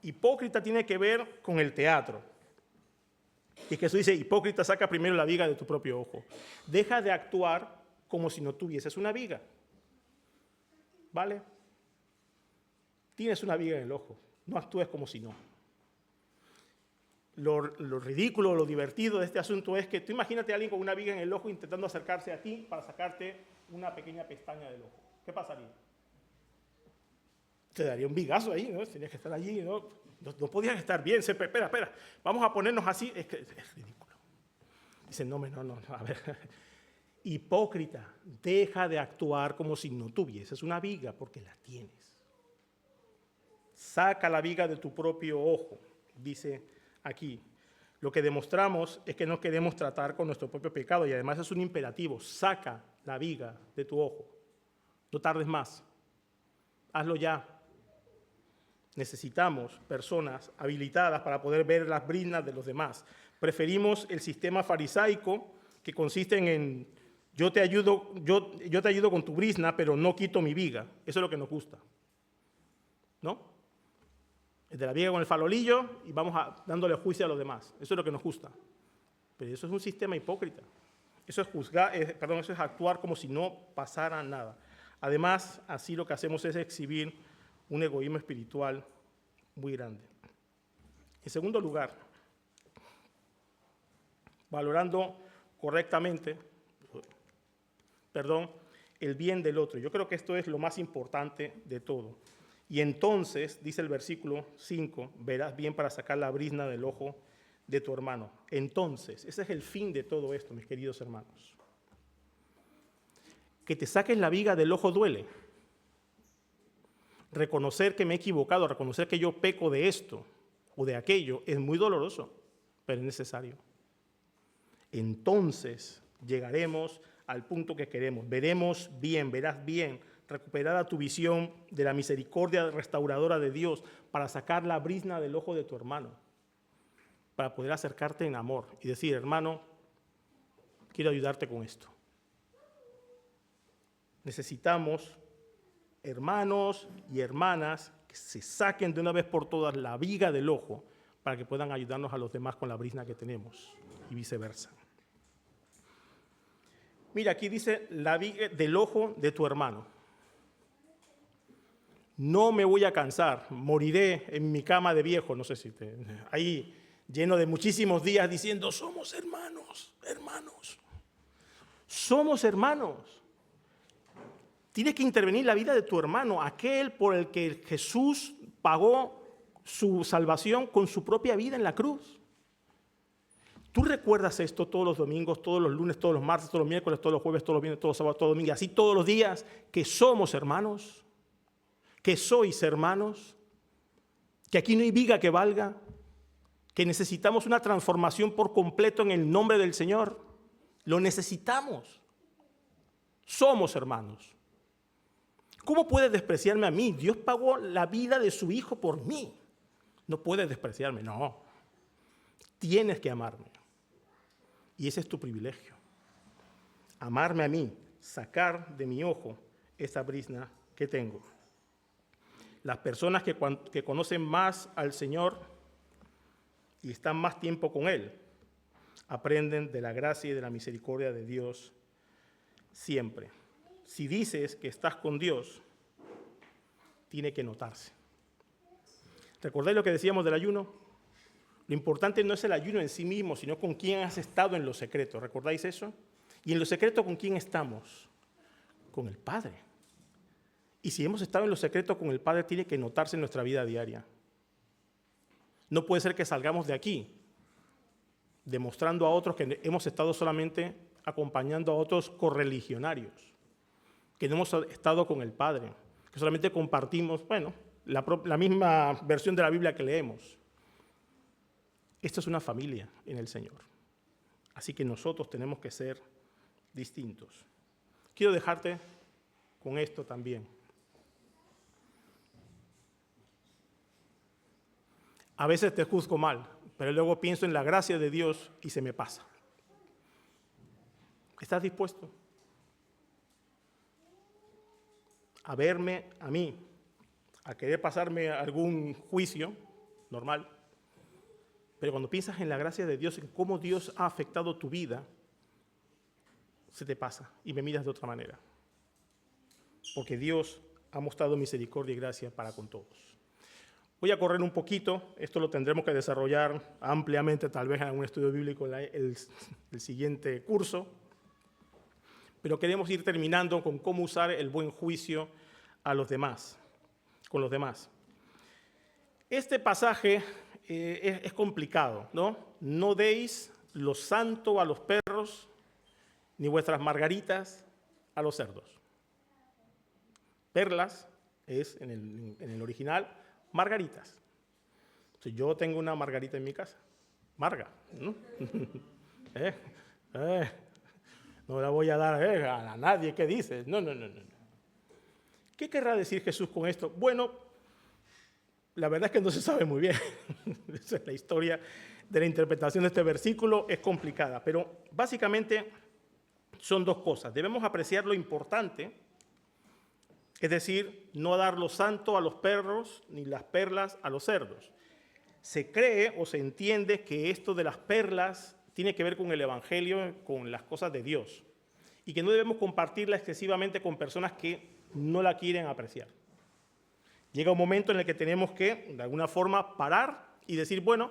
hipócrita tiene que ver con el teatro. Y Jesús dice, hipócrita, saca primero la viga de tu propio ojo. Deja de actuar como si no tuvieses una viga. ¿Vale? Tienes una viga en el ojo, no actúes como si no. Lo ridículo, lo divertido de este asunto es que tú imagínate a alguien con una viga en el ojo intentando acercarse a ti para sacarte una pequeña pestaña del ojo. ¿Qué pasaría? Te daría un vigazo ahí, ¿no? Tenías que estar allí, ¿no? No podías estar bien. Espera, vamos a ponernos así. Es ridículo. Dicen, no, a ver. Hipócrita, deja de actuar como si no tuvieses una viga, porque la tienes. Saca la viga de tu propio ojo, dice aquí. Lo que demostramos es que no queremos tratar con nuestro propio pecado y además es un imperativo. Saca la viga de tu ojo. No tardes más. Hazlo ya. Necesitamos personas habilitadas para poder ver las briznas de los demás. Preferimos el sistema farisaico que consiste en yo te ayudo con tu brizna, pero no quito mi viga. Eso es lo que nos gusta, ¿no? El de la viga con el farolillo y vamos dándole juicio a los demás. Eso es lo que nos gusta. Pero eso es un sistema hipócrita. Eso es actuar como si no pasara nada. Además, así lo que hacemos es exhibir un egoísmo espiritual muy grande. En segundo lugar, valorando correctamente, el bien del otro. Yo creo que esto es lo más importante de todo. Y entonces, dice el versículo 5, verás bien para sacar la brizna del ojo de tu hermano. Entonces, ese es el fin de todo esto, mis queridos hermanos. Que te saques la viga del ojo duele. Reconocer que me he equivocado, reconocer que yo peco de esto o de aquello, es muy doloroso, pero es necesario. Entonces llegaremos al punto que queremos. Veremos bien, verás bien, recuperada tu visión de la misericordia restauradora de Dios para sacar la brizna del ojo de tu hermano, para poder acercarte en amor y decir, hermano, quiero ayudarte con esto. Necesitamos hermanos y hermanas que se saquen de una vez por todas la viga del ojo para que puedan ayudarnos a los demás con la brizna que tenemos y viceversa. Mira, aquí dice la viga del ojo de tu hermano. No me voy a cansar, moriré en mi cama de viejo, no sé si ahí lleno de muchísimos días diciendo, somos hermanos, hermanos. Somos hermanos. Tienes que intervenir en la vida de tu hermano, aquel por el que Jesús pagó su salvación con su propia vida en la cruz. ¿Tú recuerdas esto todos los domingos, todos los lunes, todos los martes, todos los miércoles, todos los jueves, todos los viernes, todos los sábados, todos los domingos, así todos los días, que somos hermanos, que sois hermanos, que aquí no hay viga que valga, que necesitamos una transformación por completo en el nombre del Señor? Lo necesitamos. Somos hermanos. ¿Cómo puedes despreciarme a mí? Dios pagó la vida de su Hijo por mí. No puedes despreciarme, no. Tienes que amarme. Y ese es tu privilegio. Amarme a mí, sacar de mi ojo esa brizna que tengo. Las personas que conocen más al Señor y están más tiempo con Él, aprenden de la gracia y de la misericordia de Dios siempre. Si dices que estás con Dios, tiene que notarse. ¿Recordáis lo que decíamos del ayuno? Lo importante no es el ayuno en sí mismo, sino con quién has estado en lo secreto. ¿Recordáis eso? Y en lo secreto, ¿con quién estamos? Con el Padre. Y si hemos estado en lo secreto con el Padre, tiene que notarse en nuestra vida diaria. No puede ser que salgamos de aquí demostrando a otros que hemos estado solamente acompañando a otros correligionarios, que no hemos estado con el Padre, que solamente compartimos, la misma versión de la Biblia que leemos. Esto es una familia en el Señor. Así que nosotros tenemos que ser distintos. Quiero dejarte con esto también. A veces te juzgo mal, pero luego pienso en la gracia de Dios y se me pasa. ¿Estás dispuesto a verme a mí, a querer pasarme algún juicio normal? Pero cuando piensas en la gracia de Dios, en cómo Dios ha afectado tu vida, se te pasa y me miras de otra manera. Porque Dios ha mostrado misericordia y gracia para con todos. Voy a correr un poquito, esto lo tendremos que desarrollar ampliamente, tal vez en algún estudio bíblico el siguiente curso, pero queremos ir terminando con cómo usar el buen juicio a los demás, con los demás. Este pasaje es complicado, ¿no? No deis lo santo a los perros, ni vuestras margaritas a los cerdos. Perlas es, en el original, margaritas. Si yo tengo una margarita en mi casa, marga, ¿no? No la voy a dar a nadie. ¿Qué dices? No. ¿Qué querrá decir Jesús con esto? Bueno, la verdad es que no se sabe muy bien. Esa es la historia de la interpretación de este versículo, es complicada, pero básicamente son dos cosas. Debemos apreciar lo importante, es decir, no dar lo santo a los perros ni las perlas a los cerdos. Se cree o se entiende que esto de las perlas tiene que ver con el Evangelio, con las cosas de Dios, y que no debemos compartirla excesivamente con personas que no la quieren apreciar. Llega un momento en el que tenemos que, de alguna forma, parar y decir, bueno,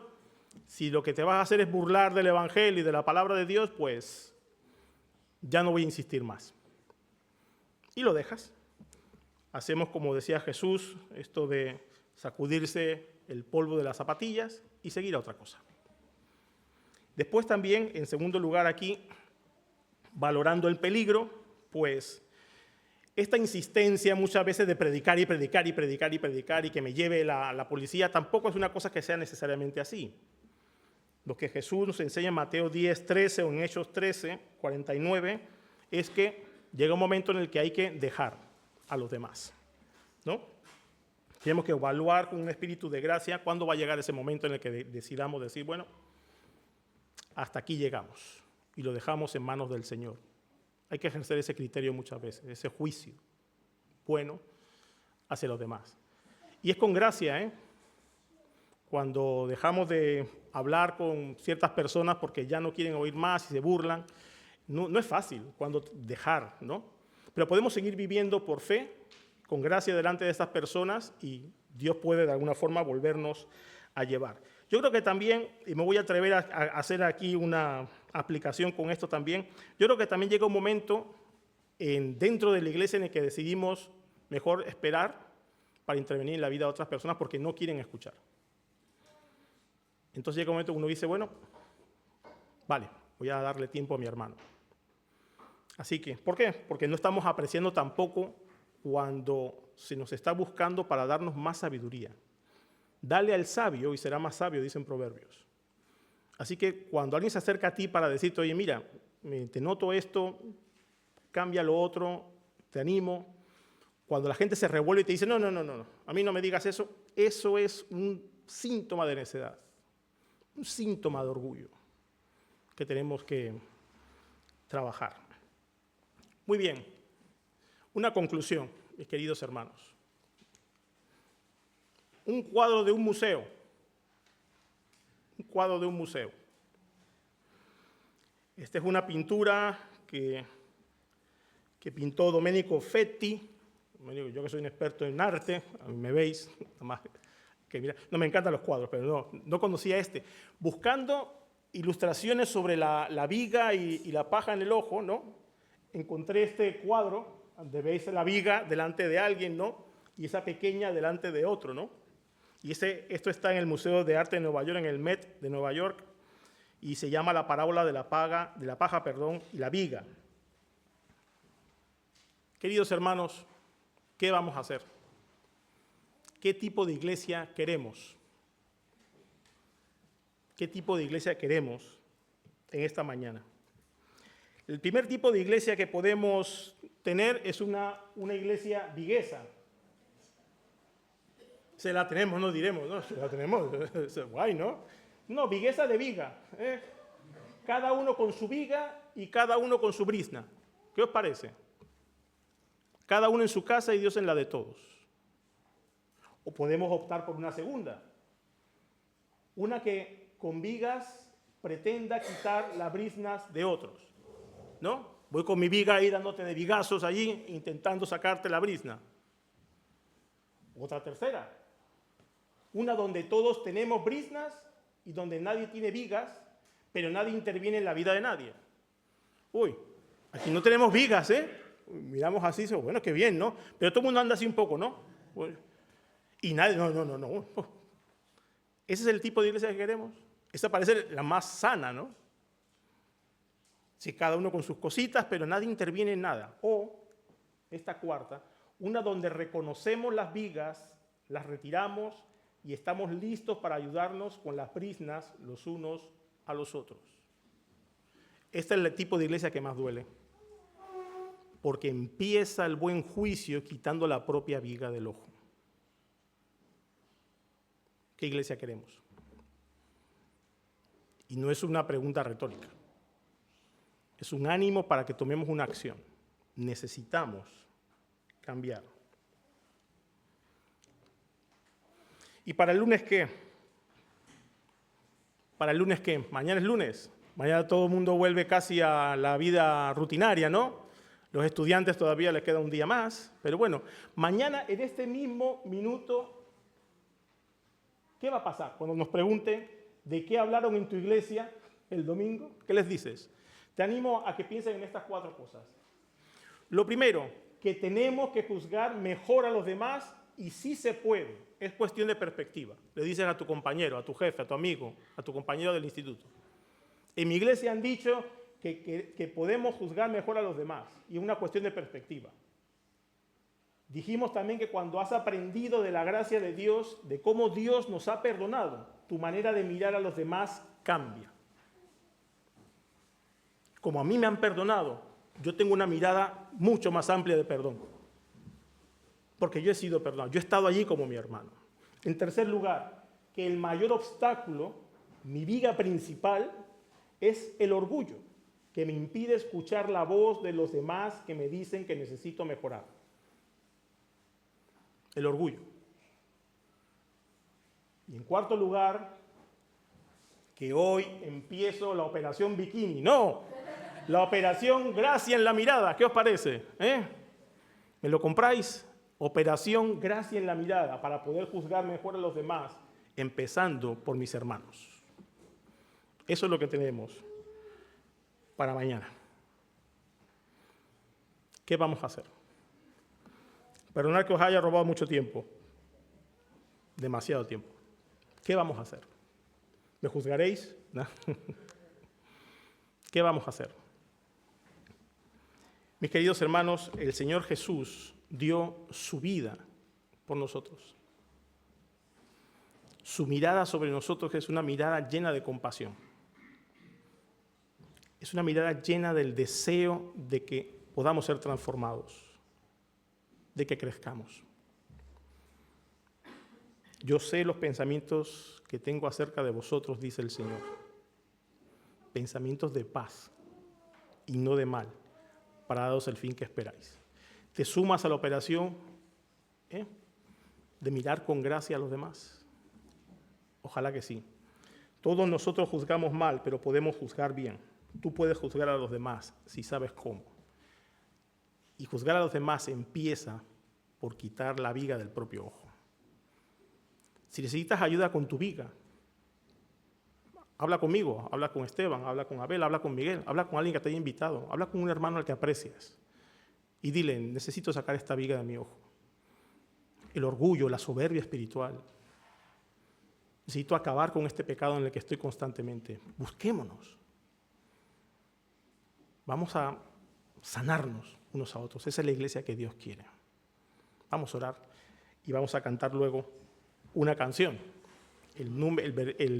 si lo que te vas a hacer es burlar del Evangelio y de la palabra de Dios, pues ya no voy a insistir más. Y lo dejas. Hacemos, como decía Jesús, esto de sacudirse el polvo de las zapatillas y seguir a otra cosa. Después también, en segundo lugar aquí, valorando el peligro, pues esta insistencia muchas veces de predicar y que me lleve la policía, tampoco es una cosa que sea necesariamente así. Lo que Jesús nos enseña en Mateo 10:13 o en Hechos 13:49 es que llega un momento en el que hay que dejar a los demás, ¿no? Tenemos que evaluar con un espíritu de gracia cuándo va a llegar ese momento en el que decidamos decir, bueno, hasta aquí llegamos y lo dejamos en manos del Señor. Hay que ejercer ese criterio muchas veces, ese juicio bueno hacia los demás. Y es con gracia, cuando dejamos de hablar con ciertas personas porque ya no quieren oír más y se burlan. No es fácil cuando dejar, ¿no? Pero podemos seguir viviendo por fe, con gracia delante de estas personas y Dios puede de alguna forma volvernos a llevar. Yo creo que también, y me voy a atrever a hacer aquí una aplicación con esto también, yo creo que también llega un momento dentro de la iglesia en el que decidimos mejor esperar para intervenir en la vida de otras personas porque no quieren escuchar. Entonces llega un momento que uno dice, bueno, vale, voy a darle tiempo a mi hermano. Así que, ¿por qué? Porque no estamos apreciando tampoco cuando se nos está buscando para darnos más sabiduría. Dale al sabio y será más sabio, dicen Proverbios. Así que cuando alguien se acerca a ti para decirte, oye, mira, te noto esto, cambia lo otro, te animo. Cuando la gente se revuelve y te dice, no, a mí no me digas eso, eso es un síntoma de necedad, un síntoma de orgullo que tenemos que trabajar. Muy bien, una conclusión, mis queridos hermanos. Un cuadro de un museo. Un cuadro de un museo. Esta es una pintura que pintó Domenico Fetti. Yo que soy un experto en arte, a mí me veis, nomás que mira, no me encantan los cuadros, pero no conocía este. Buscando ilustraciones sobre la viga y la paja en el ojo, ¿no? Encontré este cuadro, donde veis la viga delante de alguien, ¿no? Y esa pequeña delante de otro, ¿no? Y esto está en el Museo de Arte de Nueva York, en el Met de Nueva York, y se llama La parábola de la paja, y la viga. Queridos hermanos, ¿qué vamos a hacer? ¿Qué tipo de iglesia queremos? ¿Qué tipo de iglesia queremos en esta mañana? El primer tipo de iglesia que podemos tener es una iglesia viguesa. Se la tenemos, no diremos, ¿no? Se la tenemos, es guay, ¿no? No, viguesa de viga. Cada uno con su viga y cada uno con su brizna. ¿Qué os parece? Cada uno en su casa y Dios en la de todos. O podemos optar por una segunda. Una que con vigas pretenda quitar las briznas de otros. ¿No? Voy con mi viga ahí dándote de vigazos allí, intentando sacarte la brizna. Otra tercera. Una donde todos tenemos briznas y donde nadie tiene vigas, pero nadie interviene en la vida de nadie. Uy, aquí no tenemos vigas, ¿eh? Miramos así, bueno, qué bien, ¿no? Pero todo el mundo anda así un poco, ¿no? Y nadie, no. ¿Ese es el tipo de iglesia que queremos? Esa parece la más sana, ¿no? Si cada uno con sus cositas, pero nadie interviene en nada. O, esta cuarta, una donde reconocemos las vigas, las retiramos y estamos listos para ayudarnos con las briznas los unos a los otros. Este es el tipo de iglesia que más duele. Porque empieza el buen juicio quitando la propia viga del ojo. ¿Qué iglesia queremos? Y no es una pregunta retórica. Es un ánimo para que tomemos una acción. Necesitamos cambiar. ¿Y para el lunes qué? ¿Para el lunes qué? Mañana es lunes. Mañana todo el mundo vuelve casi a la vida rutinaria, ¿no? Los estudiantes todavía les queda un día más. Pero bueno, mañana en este mismo minuto, ¿qué va a pasar? Cuando nos pregunten de qué hablaron en tu iglesia el domingo, ¿qué les dices? Te animo a que piensen en estas 4 cosas. Lo primero, que tenemos que juzgar mejor a los demás y sí se puede. Es cuestión de perspectiva. Le dices a tu compañero, a tu jefe, a tu amigo, a tu compañero del instituto. En mi iglesia han dicho que podemos juzgar mejor a los demás y es una cuestión de perspectiva. Dijimos también que cuando has aprendido de la gracia de Dios, de cómo Dios nos ha perdonado, tu manera de mirar a los demás cambia. Como a mí me han perdonado, yo tengo una mirada mucho más amplia de perdón. Porque yo he sido perdonado, yo he estado allí como mi hermano. En tercer lugar, que el mayor obstáculo, mi viga principal, es el orgullo, que me impide escuchar la voz de los demás que me dicen que necesito mejorar. El orgullo. Y en cuarto lugar, que hoy empiezo la operación bikini. ¡No! La operación gracia en la mirada. ¿Qué os parece? ¿Me lo compráis? Operación gracia en la mirada para poder juzgar mejor a los demás, empezando por mis hermanos. Eso es lo que tenemos para mañana. ¿Qué vamos a hacer? Perdonad que os haya robado mucho tiempo. Demasiado tiempo. ¿Qué vamos a hacer? ¿Me juzgaréis? ¿No? ¿Qué vamos a hacer? Mis queridos hermanos, el Señor Jesús dio su vida por nosotros. Su mirada sobre nosotros es una mirada llena de compasión. Es una mirada llena del deseo de que podamos ser transformados, de que crezcamos. Yo sé los pensamientos que tengo acerca de vosotros, dice el Señor. Pensamientos de paz y no de mal, para daros el fin que esperáis. ¿Te sumas a la operación de mirar con gracia a los demás? Ojalá que sí. Todos nosotros juzgamos mal, pero podemos juzgar bien. Tú puedes juzgar a los demás si sabes cómo. Y juzgar a los demás empieza por quitar la viga del propio ojo. Si necesitas ayuda con tu viga, habla conmigo, habla con Esteban, habla con Abel, habla con Miguel, habla con alguien que te haya invitado, habla con un hermano al que aprecias y dile, necesito sacar esta viga de mi ojo. El orgullo, la soberbia espiritual. Necesito acabar con este pecado en el que estoy constantemente. Busquémonos. Vamos a sanarnos unos a otros. Esa es la iglesia que Dios quiere. Vamos a orar y vamos a cantar luego una canción, el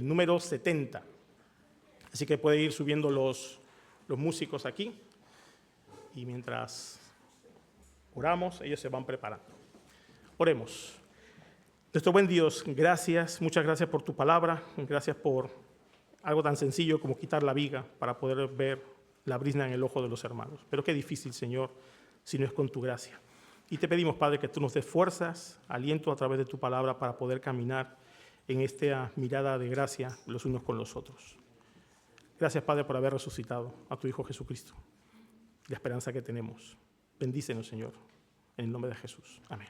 número 70. Así que puede ir subiendo los músicos aquí y mientras oramos, ellos se van preparando. Oremos. Nuestro buen Dios, gracias, muchas gracias por tu palabra, gracias por algo tan sencillo como quitar la viga para poder ver la brizna en el ojo de los hermanos. Pero qué difícil, Señor, si no es con tu gracia. Y te pedimos, Padre, que tú nos des fuerzas, aliento a través de tu palabra para poder caminar en esta mirada de gracia los unos con los otros. Gracias, Padre, por haber resucitado a tu Hijo Jesucristo, la esperanza que tenemos. Bendícenos, Señor, en el nombre de Jesús. Amén.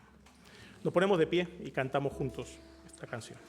Nos ponemos de pie y cantamos juntos esta canción.